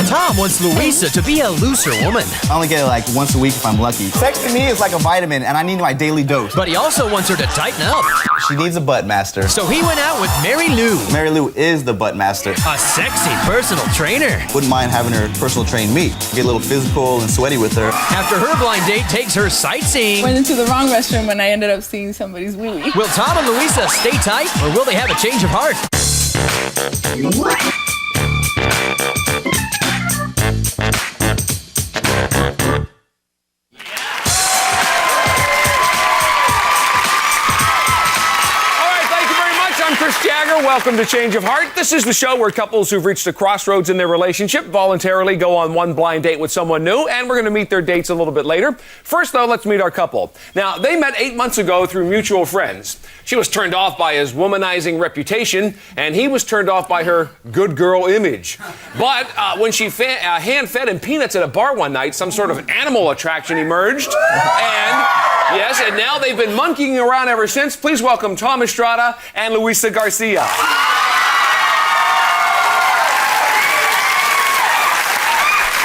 Tom wants Louisa to be a looser woman. I only get it like once a week if I'm lucky. Sex to me is like a vitamin, and I need my daily dose. But he also wants her to tighten up. She needs a butt master. So he went out with Mary Lou. Mary Lou is the butt master. A sexy personal trainer. Wouldn't mind having her personal train me. Get a little physical and sweaty with her. After her blind date takes her sightseeing. Went into the wrong restroom when I ended up seeing somebody's wheelie. Will Tom and Louisa stay tight, or will they have a change of heart? Welcome to Change of Heart. This is the show where couples who've reached a crossroads in their relationship voluntarily go on one blind date with someone new, and we're going to meet their dates a little bit later. First, though, let's meet our couple. Now, they met 8 months ago through mutual friends. She was turned off by his womanizing reputation, and he was turned off by her good girl image. But when she hand-fed him peanuts at a bar one night, some sort of animal attraction emerged, Yes, and now they've been monkeying around ever since. Please welcome Tom Estrada and Louisa Garcia.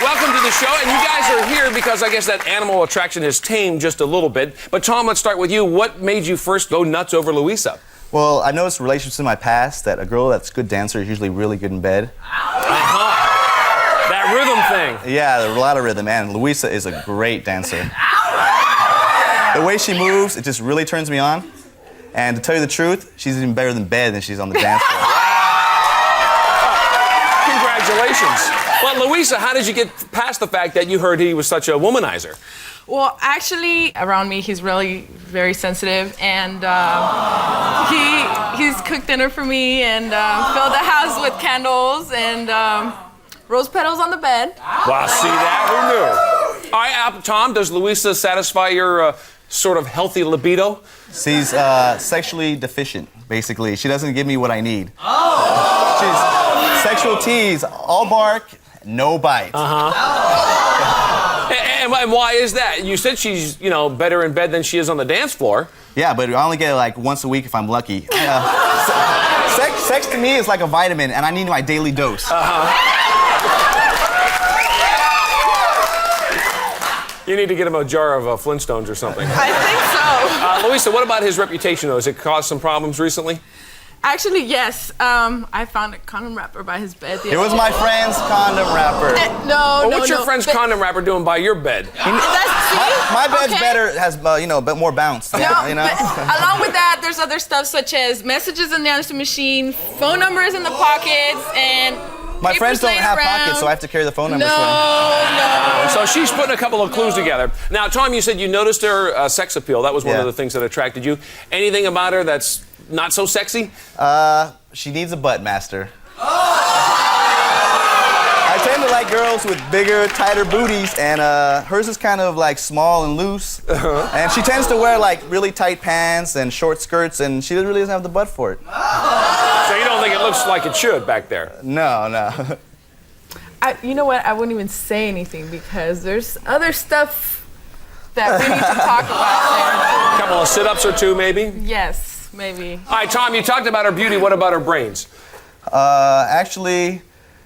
Welcome to the show, and you guys are here because I guess that animal attraction has tamed just a little bit. But Tom, let's start with you. What made you first go nuts over Louisa? Well, I noticed relationships in my past that a girl that's a good dancer is usually really good in bed. That rhythm thing. Yeah, there's a lot of rhythm, and Louisa is a great dancer. The way she moves, it just really turns me on. And to tell you the truth, she's even better in bed than she's on the dance floor. Congratulations. Well, Louisa, how did you get past the fact that you heard he was such a womanizer? Well, actually, around me, he's really very sensitive, and he's cooked dinner for me and filled the house with candles and rose petals on the bed. Wow, see that? Who knew? All right, Tom, does Louisa satisfy your sort of healthy libido? She's sexually deficient, basically. She doesn't give me what I need. She's sexual tease, all bark, no bite. And why is that? You said she's, better in bed than she is on the dance floor. Yeah, but I only get it like once a week if I'm lucky. Sex to me is like a vitamin, and I need my daily dose. You need to get him a jar of Flintstones or something. I think so. Louisa, what about his reputation, though? Has it caused some problems recently? Actually, yes. I found a condom wrapper by his bed. It was my friend's condom wrapper. What's your friend's condom wrapper doing by your bed? My bed's better, has but more bounce. But along with that, there's other stuff such as messages in the answer machine, phone numbers in the pockets, and my friends don't have pockets, so I have to carry the phone numbers for them. So she's putting a couple of clues together. Now, Tom, you said you noticed her sex appeal. That was one of the things that attracted you. Anything about her that's not so sexy? She needs a butt master. I tend to like girls with bigger, tighter booties, and hers is kind of like small and loose. And she tends to wear like really tight pants and short skirts, and she really doesn't have the butt for it. So you don't think it looks like it should back there? No. You know what? I wouldn't even say anything because there's other stuff that we need to talk about. A couple of sit-ups or two, maybe? Yes, maybe. All right, Tom, you talked about her beauty. What about her brains? Actually,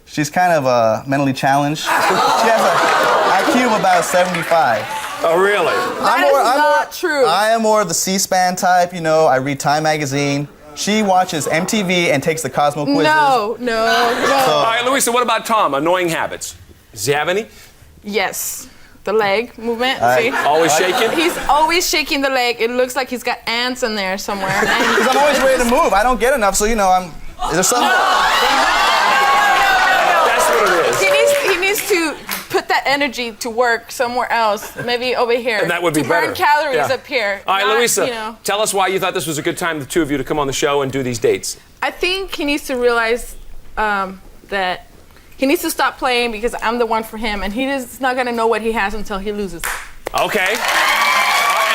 she's kind of mentally challenged. She has an IQ of about 75. Oh, really? That is not true. I am more of the C-SPAN type, I read Time magazine. She watches MTV and takes the Cosmo quizzes. No. All right, Louisa, what about Tom? Annoying habits. Does he have any? Yes. The leg movement. See? Always shaking? He's always shaking the leg. It looks like he's got ants in there somewhere. Because I'm always ready to move. I don't get enough, so is there something? That's what it is. He needs to put that energy to work somewhere else, maybe over here. And that would be better. To burn calories up here. All right, Louisa, tell us why you thought this was a good time, the two of you, to come on the show and do these dates. I think he needs to realize that he needs to stop playing because I'm the one for him, and he's not going to know what he has until he loses. Okay. And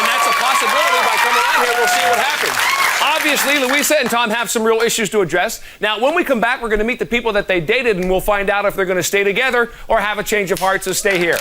that's a possibility. By coming on here, we'll see what happens. Obviously, Louisa and Tom have some real issues to address. Now, when we come back, we're going to meet the people that they dated, and we'll find out if they're going to stay together or have a change of heart, so stay here.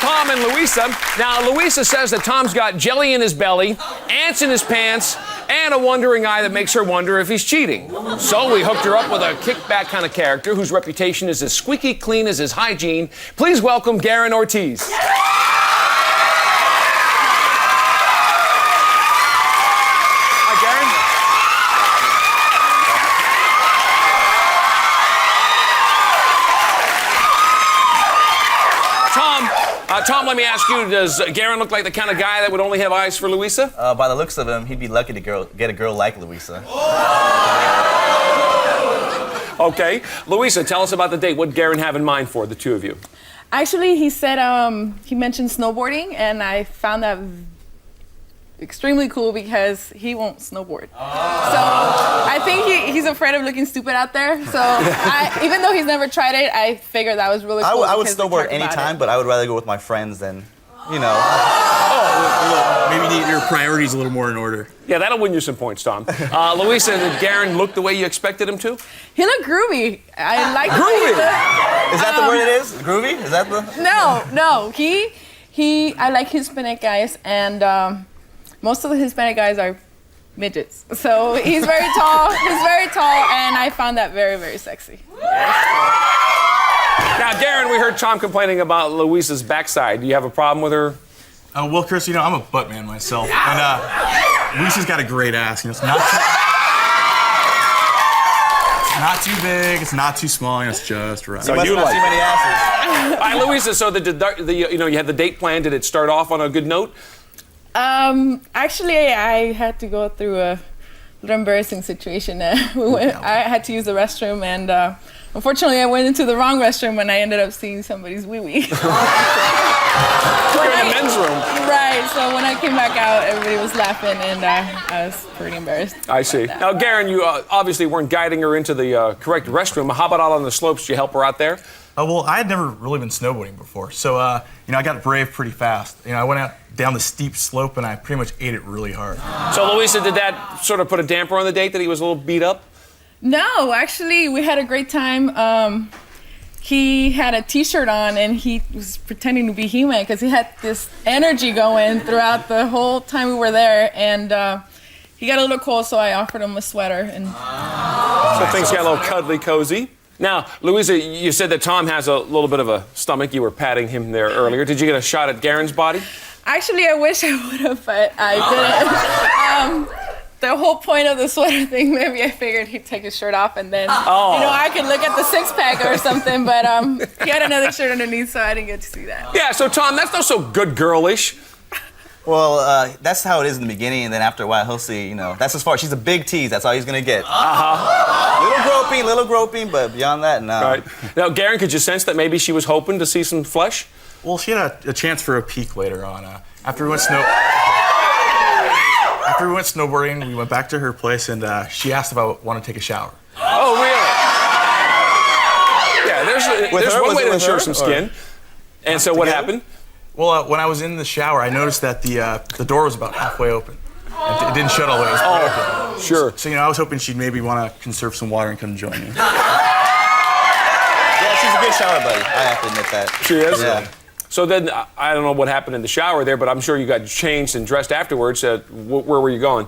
Tom and Louisa. Now, Louisa says that Tom's got jelly in his belly, ants in his pants, and a wondering eye that makes her wonder if he's cheating. So we hooked her up with a kickback kind of character whose reputation is as squeaky clean as his hygiene. Please welcome Garren Ortiz. Tom, let me ask you, does Garren look like the kind of guy that would only have eyes for Louisa? By the looks of him, he'd be lucky to get a girl like Louisa. Okay. Louisa, tell us about the date. What did Garren have in mind for the two of you? Actually, he said he mentioned snowboarding, and I found that extremely cool because he won't snowboard. So I think he's afraid of looking stupid out there. So even though he's never tried it, I figured that was really cool. I would snowboard anytime, but I would rather go with my friends than, you know. Maybe your priorities a little more in order. Yeah, that'll win you some points, Tom. Louisa, did Garren look the way you expected him to? He looked groovy. I like groovy. Is that the word it is? Groovy? Is that the? No. I like Hispanic guys, and most of the Hispanic guys are midgets. So he's very tall. And I found that very, very sexy. Now, Garren, we heard Tom complaining about Louisa's backside. Do you have a problem with her? Well, Chris, you know, I'm a butt man myself. And Lisa's got a great ass. You know, it's not too big, it's not too small, and it's just right. So Must you not like see many asses. All right, Louisa, so you had the date planned. Did it start off on a good note? Actually, I had to go through a little embarrassing situation. I had to use the restroom, and unfortunately, I went into the wrong restroom, and I ended up seeing somebody's wee-wee. You're in the men's room. Right, so when I came back out, everybody was laughing, and I was pretty embarrassed. I see. Now, Garren, you obviously weren't guiding her into the correct restroom. How about out on the slopes? Did you help her out there? Well, I had never really been snowboarding before, so you know, I got brave pretty fast. You know, I went out down the steep slope, and I pretty much ate it really hard. So, Louisa, did that sort of put a damper on the date that he was a little beat up? No, actually, we had a great time. He had a T-shirt on, and he was pretending to be He-Man because he had this energy going throughout the whole time we were there, and he got a little cold, so I offered him a sweater. And so things got a little cuddly cozy. Now, Louisa, you said that Tom has a little bit of a stomach. You were patting him there earlier. Did you get a shot at Garren's body? Actually, I wish I would have, but I didn't. The whole point of the sweater thing, maybe I figured he'd take his shirt off and then, I could look at the six-pack or something, but he had another shirt underneath, so I didn't get to see that. Yeah, so Tom, that's not so good girlish. Well, that's how it is in the beginning, and then after a while, he'll see, you know, that's as far. She's a big tease. That's all he's going to get. Little groping, but beyond that, no. Right. Now, Garren, could you sense that maybe she was hoping to see some flesh? Well, she had a chance for a peek later on. After we went snowboarding, we went back to her place, and she asked if I want to take a shower. Oh, really? Yeah, there's one way to ensure some skin. And so what happened? Well, when I was in the shower, I noticed that the door was about halfway open. It didn't shut all the way. It was open. Sure. So, you know, I was hoping she'd maybe want to conserve some water and come join me. Yeah, she's a good shower buddy. I have to admit that. She is? Yeah. So then, I don't know what happened in the shower there, but I'm sure you got changed and dressed afterwards. Where were you going?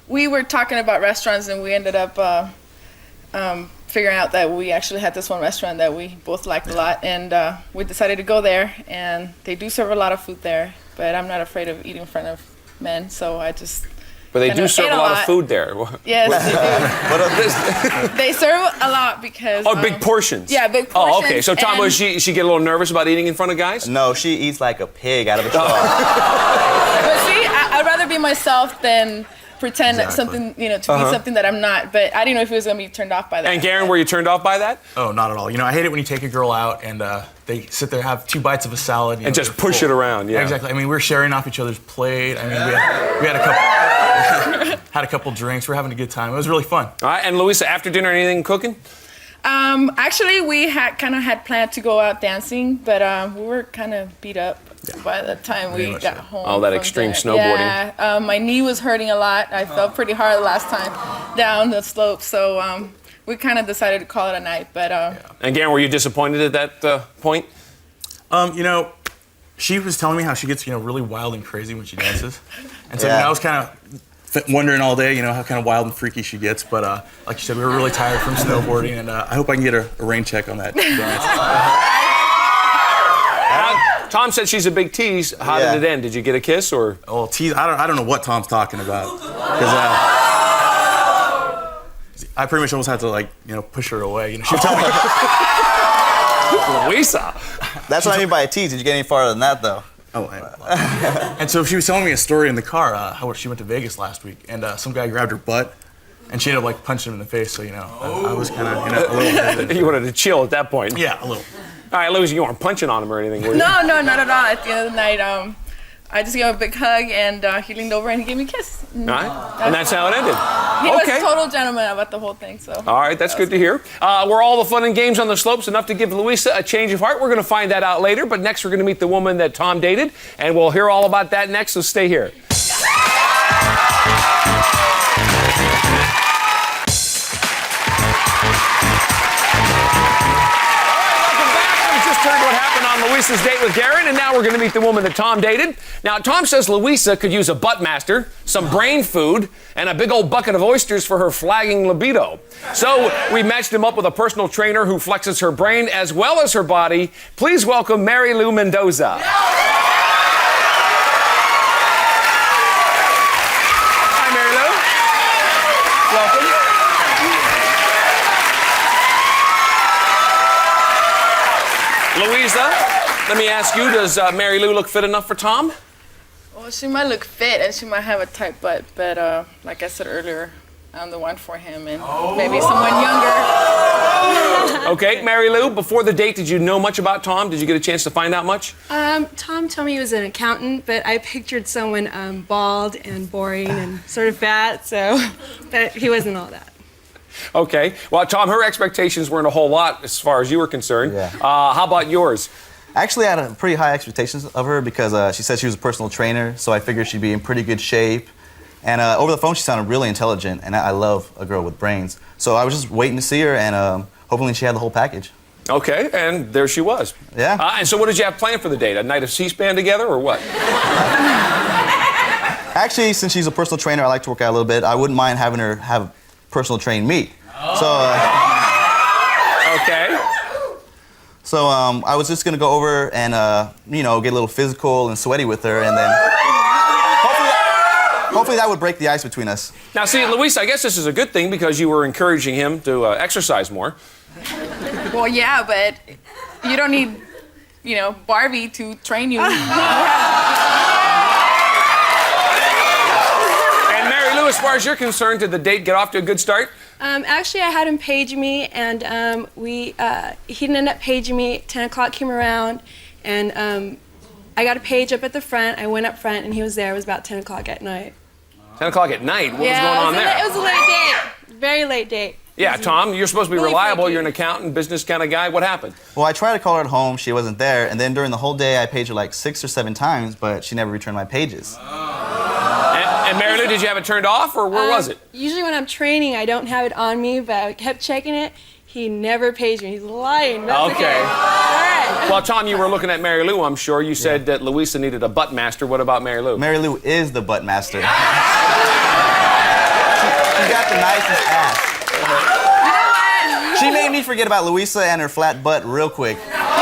We were talking about restaurants, and we ended up figuring out that we actually had this one restaurant that we both liked a lot, and we decided to go there, and they do serve a lot of food there, but I'm not afraid of eating in front of men, so I just... But they do serve a lot of food there. Yes, they do. They serve a lot because... Oh, big portions. Yeah, big portions. Oh, okay. So, Tom, was she get a little nervous about eating in front of guys? No, she eats like a pig out of a jar. But see, I'd rather be myself than pretend something, to be something that I'm not. But I didn't know if he was going to be turned off by that. And Garren, were you turned off by that? Oh, not at all. You know, I hate it when you take a girl out and they sit there, have 2 bites of a salad. And just push it around, yeah. Exactly. I mean, we're sharing off each other's plate. I mean, we had a couple drinks. We're having a good time. It was really fun. All right. And Louisa, after dinner, anything cooking? Actually, we had planned to go out dancing, but we were kind of beat up by the time we got home. All that extreme snowboarding. Yeah, my knee was hurting a lot. I fell pretty hard the last time down the slope, so we kind of decided to call it a night. But And Garren, were you disappointed at that point? You know, she was telling me how she gets, you know, really wild and crazy when she dances. And so Yeah. you know, I was kind of wondering all day, you know, how kind of wild and freaky she gets. But like you said, we were really tired from snowboarding, and I hope I can get a rain check on that dance. Tom said she's a big tease. How Yeah. did it end? Did you get a kiss or? Well, tease, I don't know what Tom's talking about. Because I pretty much almost had to, like, you know, push her away. You know, she was telling me. Louisa. That's what I mean by a tease. Did you get any farther than that, though? And so she was telling me a story in the car, how she went to Vegas last week, and some guy grabbed her butt, and she ended up, like, punching him in the face. So, you know, I was kind of, you know, a little hesitant. You wanted to chill at that point. Yeah, a little. All right, Louisa, you weren't punching on him or anything, were you? No, not at all. At the end of the night, I just gave him a big hug, and he leaned over and he gave me a kiss. All right, and that's how it ended. He was Okay. a total gentleman about the whole thing, so. All right, that's good to hear. Were all the fun and games on the slopes enough to give Louisa a change of heart? We're going to find that out later, but next we're going to meet the woman that Tom dated, and we'll hear all about that next, so stay here. Heard what happened on Louisa's date with Garren, and now we're going to meet the woman that Tom dated. Now, Tom says Louisa could use a butt master, some brain food, and a big old bucket of oysters for her flagging libido. So we matched him up with a personal trainer who flexes her brain as well as her body. Please welcome Mary Lou Mendoza. Hi, Mary Lou. Welcome. Louisa, let me ask you, does Mary Lou look fit enough for Tom? Well, she might look fit and she might have a tight butt, but like I said earlier, I'm the one for him and maybe someone younger. Okay, Mary Lou, before the date, did you know much about Tom? Did you get a chance to find out much? Tom told me he was an accountant, but I pictured someone bald and boring and sort of fat, but he wasn't all that. Okay. Well, Tom, her expectations weren't a whole lot as far as you were concerned. Yeah. How about yours? Actually, I had pretty high expectations of her because she said she was a personal trainer, so I figured she'd be in pretty good shape. And over the phone, she sounded really intelligent, and I love a girl with brains. So I was just waiting to see her, and hopefully she had the whole package. Okay, and there she was. Yeah. And so what did you have planned for the date? A night of C-SPAN together, or what? Actually, since she's a personal trainer, I like to work out a little bit. I wouldn't mind having her have personal train me. Okay. So I was just gonna go over and you know, get a little physical and sweaty with her, and then hopefully that would break the ice between us. Now, see, Louisa, I guess this is a good thing because you were encouraging him to exercise more. Well, yeah, but you don't need, you know, Barbie to train you. As far as you're concerned, did the date get off to a good start? Actually, I had him page me, and he didn't end up paging me. 10 o'clock came around, and I got a page up at the front. I went up front, and he was there. It was about 10 o'clock at night. 10 o'clock at night? What was going on there? It was a late date. Very late date. Yeah, Tom, you're supposed to be really reliable. freaky. You're an accountant, business kind of guy. What happened? Well, I tried to call her at home. She wasn't there. And then during the whole day, I paged her like 6 or 7 times, but she never returned my pages. And Mary Lou, did you have it turned off, or where was it? Usually when I'm training, I don't have it on me, but I kept checking it. He never paged me. He's lying. That's Okay. All right. Well, Tom, you were looking at Mary Lou, I'm sure. You said that Louisa needed a butt master. What about Mary Lou? Mary Lou is the butt master. She got the nicest ass. She made me forget about Louisa and her flat butt real quick. I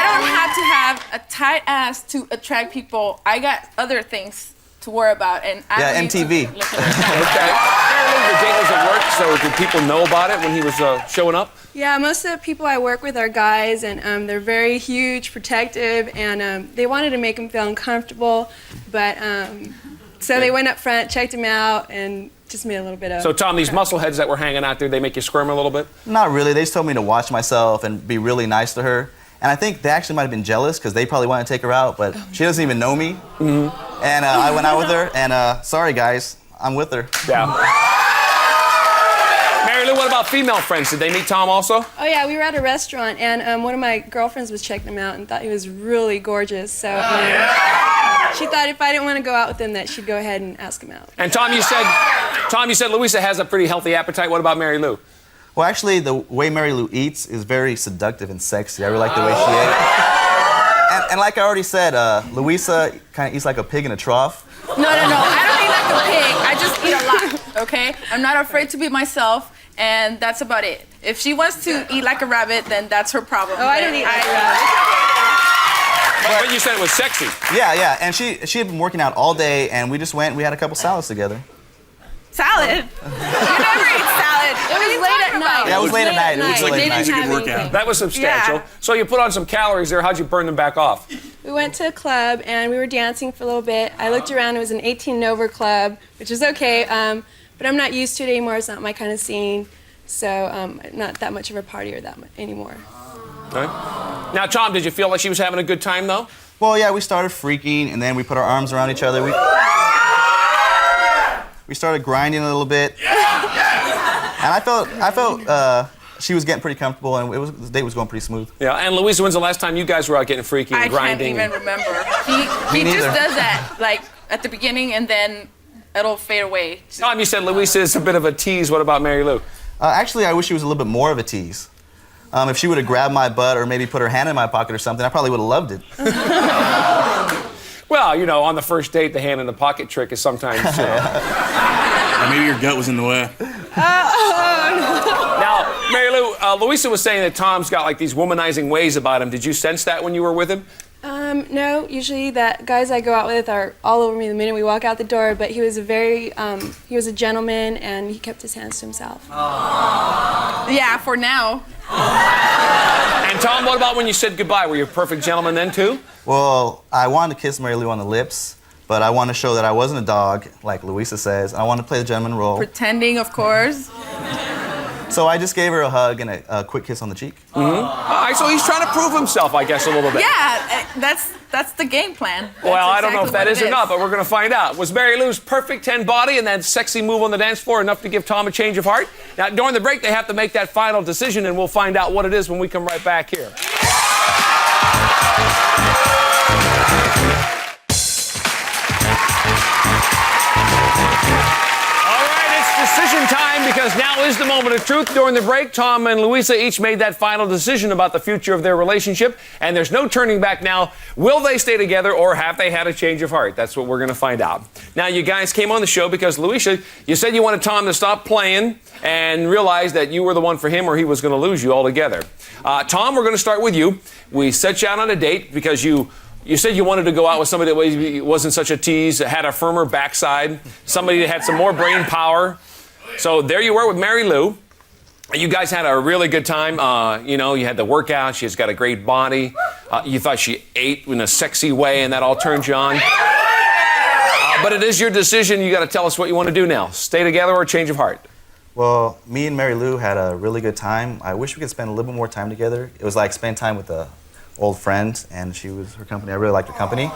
don't have to have a tight ass to attract people. I got other things to worry about, and I Yeah, don't need to MTV. look at that. Okay. Mary Lou, your date was at work, so did people know about it when he was showing up? Yeah, most of the people I work with are guys, and they're very huge, protective, and they wanted to make him feel uncomfortable, but so they went up front, checked him out, and just made a little bit of... So, Tom, these muscle heads that were hanging out there, they make you squirm a little bit? Not really. They just told me to watch myself and be really nice to her. And I think they actually might have been jealous because they probably want to take her out, but she doesn't even know me. Mm-hmm. And I went out with her, and sorry, guys, I'm with her. Yeah. Mary Lou, what about female friends? Did they meet Tom also? Oh yeah, we were at a restaurant, and one of my girlfriends was checking him out and thought he was really gorgeous, so she thought if I didn't want to go out with him that she'd go ahead and ask him out. And Tom, you said Louisa has a pretty healthy appetite. What about Mary Lou? Well, actually, the way Mary Lou eats is very seductive and sexy. I really like the way she ate. And like I already said, Louisa kind of eats like a pig in a trough. No, I don't eat like a pig. I just eat a lot, okay? I'm not afraid to be myself, and that's about it. If she wants to eat like a rabbit, then that's her problem. Oh, I don't eat like a rabbit. But you said it was sexy. Yeah, and she had been working out all day, and we just went, we had a couple salads together. Salad? You never eat salad. It was late at night. Yeah, it was late at night. It was late at night. It was a good workout. That was substantial. Yeah. So you put on some calories there. How'd you burn them back off? We went to a club and we were dancing for a little bit. I looked around. It was an 18 and over club, which is okay. But I'm not used to it anymore. It's not my kind of scene. So not that much of a partier anymore. Okay. Now, Tom, did you feel like she was having a good time, though? Well, yeah, we started freaking, and then we put our arms around each other. We started grinding a little bit. And I felt she was getting pretty comfortable, and the date was going pretty smooth. Yeah, and Louisa, when's the last time you guys were out getting freaky and grinding? I can't even remember. He just does that, like, at the beginning, and then it'll fade away. Tom, you said Louisa is a bit of a tease. What about Mary Lou? Actually, I wish she was a little bit more of a tease. If she would have grabbed my butt or maybe put her hand in my pocket or something, I probably would have loved it. Well, you know, on the first date, the hand in the pocket trick is sometimes, you know. Maybe your gut was in the way. Now, Mary Lou, Louisa was saying that Tom's got like these womanizing ways about him. Did you sense that when you were with him? No, usually that guys I go out with are all over me the minute we walk out the door, but he was he was a gentleman and he kept his hands to himself. Yeah, for now. And Tom, what about when you said goodbye? Were you a perfect gentleman then too? Well, I wanted to kiss Mary Lou on the lips, but I want to show that I wasn't a dog, like Louisa says. I want to play the gentleman role. Pretending, of course. So I just gave her a hug and a quick kiss on the cheek. Mm-hmm. All right, so he's trying to prove himself, I guess, a little bit. Yeah, that's the game plan. Well, I don't know if that is or it not, but we're going to find out. Was Mary Lou's perfect 10 body and that sexy move on the dance floor enough to give Tom a change of heart? Now, during the break, they have to make that final decision, and we'll find out what it is when we come right back here. Decision time, because now is the moment of truth. During the break, Tom and Louisa each made that final decision about the future of their relationship, and there's no turning back now. Will they stay together, or have they had a change of heart? That's what we're going to find out. Now, you guys came on the show because, Louisa, you said you wanted Tom to stop playing and realize that you were the one for him or he was going to lose you altogether. Tom, we're going to start with you. We set you out on a date because you said you wanted to go out with somebody that wasn't such a tease, that had a firmer backside, somebody that had some more brain power. So there you were with Mary Lou. You guys had a really good time. You know, you had the workout. She's got a great body. You thought she ate in a sexy way, and that all turned you on. But it is your decision. You got to tell us what you want to do now. Stay together or change of heart? Well, me and Mary Lou had a really good time. I wish we could spend a little bit more time together. It was like spending time with an old friend, and she was her company. I really liked her company.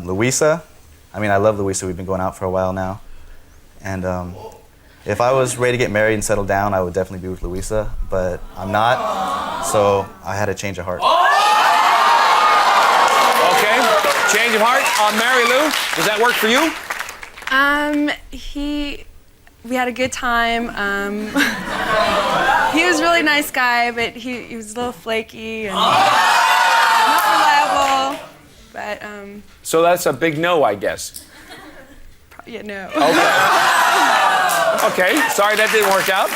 Louisa. I mean, I love Louisa. We've been going out for a while now. And if I was ready to get married and settle down, I would definitely be with Louisa, but I'm not, so I had a change of heart. Okay, change of heart on Mary Lou. Does that work for you? We had a good time. He was a really nice guy, but he was a little flaky and not reliable, but So that's a big no, I guess. yeah, no. Okay, sorry that didn't work out.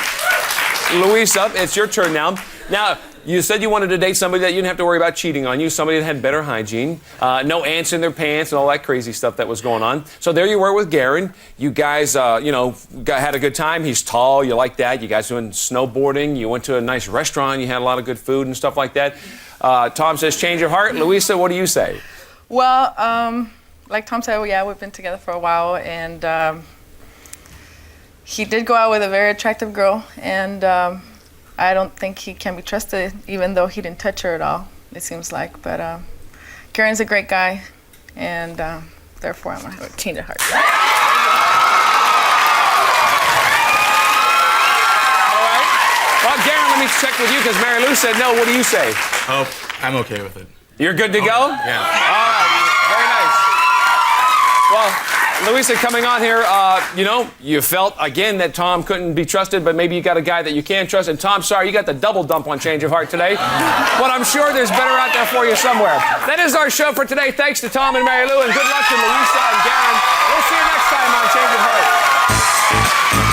Louisa, it's your turn now. Now, you said you wanted to date somebody that you didn't have to worry about cheating on you, somebody that had better hygiene, no ants in their pants, and all that crazy stuff that was going on. So there you were with Garren. You guys, had a good time. He's tall, you like that. You guys went snowboarding. You went to a nice restaurant. You had a lot of good food and stuff like that. Tom says change of heart. Louisa, what do you say? Well, like Tom said, yeah, we've been together for a while, and he did go out with a very attractive girl, and I don't think he can be trusted, even though he didn't touch her at all, it seems like. But Garren's a great guy, and therefore I'm going to change of heart. All right. Well, Garren, let me check with you, because Mary Lou said no. What do you say? Oh, I'm okay with it. You're good to go? Yeah. All right. Very nice. Well, Louisa, coming on here, you felt again that Tom couldn't be trusted, but maybe you got a guy that you can trust. And Tom, sorry, you got the double dump on Change of Heart today. But I'm sure there's better out there for you somewhere. That is our show for today. Thanks to Tom and Mary Lou, and good luck to Louisa and Garren. We'll see you next time on Change of Heart.